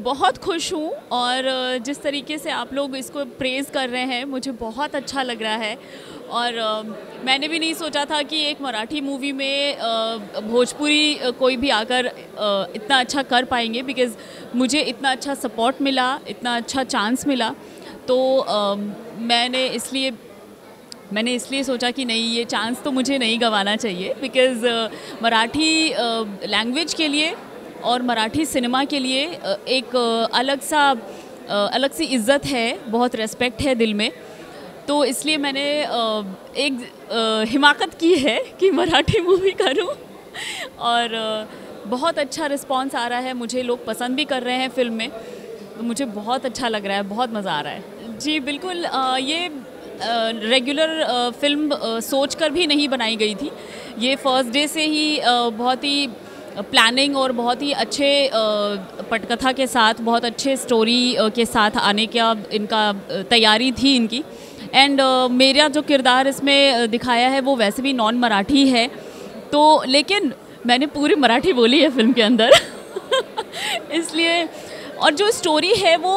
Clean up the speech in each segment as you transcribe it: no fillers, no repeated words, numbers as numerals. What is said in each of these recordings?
बहुत खुश हूँ और जिस तरीके से आप लोग इसको प्रेज़ कर रहे हैं मुझे बहुत अच्छा लग रहा है। और मैंने भी नहीं सोचा था कि एक मराठी मूवी में भोजपुरी कोई भी आकर इतना अच्छा कर पाएंगे, बिकॉज़ मुझे इतना अच्छा सपोर्ट मिला, इतना अच्छा चांस मिला। तो मैंने इसलिए सोचा कि नहीं, ये चांस तो मुझे नहीं गंवाना चाहिए, बिकॉज़ मराठी लैंग्वेज के लिए और मराठी सिनेमा के लिए एक अलग सी इज़्ज़त है, बहुत रिस्पेक्ट है दिल में। तो इसलिए मैंने एक हिमाकत की है कि मराठी मूवी करूं और बहुत अच्छा रिस्पांस आ रहा है, मुझे लोग पसंद भी कर रहे हैं फ़िल्म में, तो मुझे बहुत अच्छा लग रहा है, बहुत मज़ा आ रहा है। जी बिल्कुल, ये रेगुलर फ़िल्म सोच कर भी नहीं बनाई गई थी। ये फर्स्ट डे से ही बहुत ही प्लानिंग और बहुत ही अच्छे पटकथा के साथ, बहुत अच्छे स्टोरी के साथ आने का इनका तैयारी थी इनकी। एंड मेरा जो किरदार इसमें दिखाया है वो वैसे भी नॉन मराठी है, तो लेकिन मैंने पूरी मराठी बोली है फ़िल्म के अंदर इसलिए। और जो स्टोरी है वो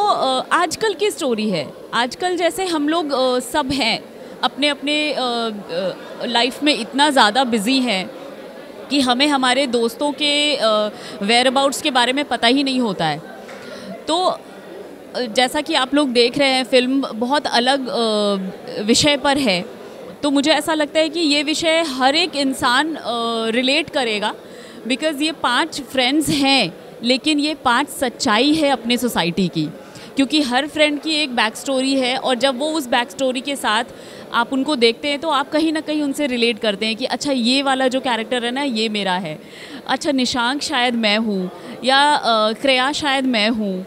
आजकल की स्टोरी है। आजकल जैसे हम लोग सब हैं अपने अपने लाइफ में इतना ज़्यादा बिज़ी हैं कि हमें हमारे दोस्तों के वेयर अबाउट्स के बारे में पता ही नहीं होता है। तो जैसा कि आप लोग देख रहे हैं, फ़िल्म बहुत अलग विषय पर है, तो मुझे ऐसा लगता है कि ये विषय हर एक इंसान रिलेट करेगा, बिकॉज़ ये 5 फ्रेंड्स हैं, लेकिन ये 5 सच्चाई है अपने सोसाइटी की, क्योंकि हर फ्रेंड की एक बैक स्टोरी है। और जब वो उस बैक स्टोरी के साथ आप उनको देखते हैं तो आप कहीं ना कहीं उनसे रिलेट करते हैं कि अच्छा, ये वाला जो कैरेक्टर है ना, ये मेरा है। अच्छा, निशांक शायद मैं हूँ, या क्रेया शायद मैं हूँ।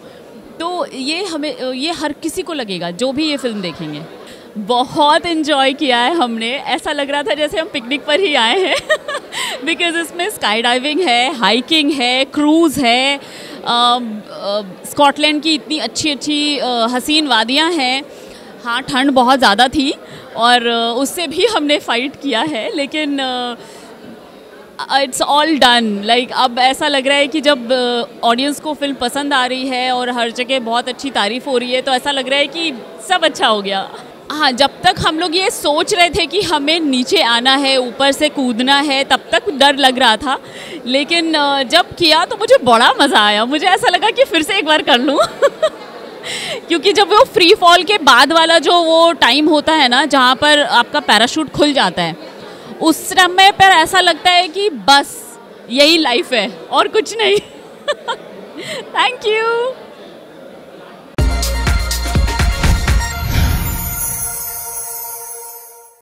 तो ये हर किसी को लगेगा जो भी ये फ़िल्म देखेंगे। बहुत इन्जॉय किया है हमने, ऐसा लग रहा था जैसे हम पिकनिक पर ही आए हैं बिकॉज़ इसमें स्काई डाइविंग है, हाइकिंग है, क्रूज़ है, स्कॉटलैंड की इतनी अच्छी अच्छी हसीन वादियाँ हैं। हाँ, ठंड बहुत ज़्यादा थी और उससे भी हमने फ़ाइट किया है, लेकिन इट्स ऑल डन। लाइक अब ऐसा लग रहा है कि जब ऑडियंस को फ़िल्म पसंद आ रही है और हर जगह बहुत अच्छी तारीफ़ हो रही है, तो ऐसा लग रहा है कि सब अच्छा हो गया। हाँ, जब तक हम लोग ये सोच रहे थे कि हमें नीचे आना है, ऊपर से कूदना है, तब तक डर लग रहा था, लेकिन जब किया तो मुझे बड़ा मज़ा आया। मुझे ऐसा लगा कि फिर से एक बार कर लूँ क्योंकि जब वो फ्री फॉल के बाद वाला जो वो टाइम होता है ना, जहाँ पर आपका पैराशूट खुल जाता है, उस समय पर ऐसा लगता है कि बस यही लाइफ है और कुछ नहीं थैंक यू।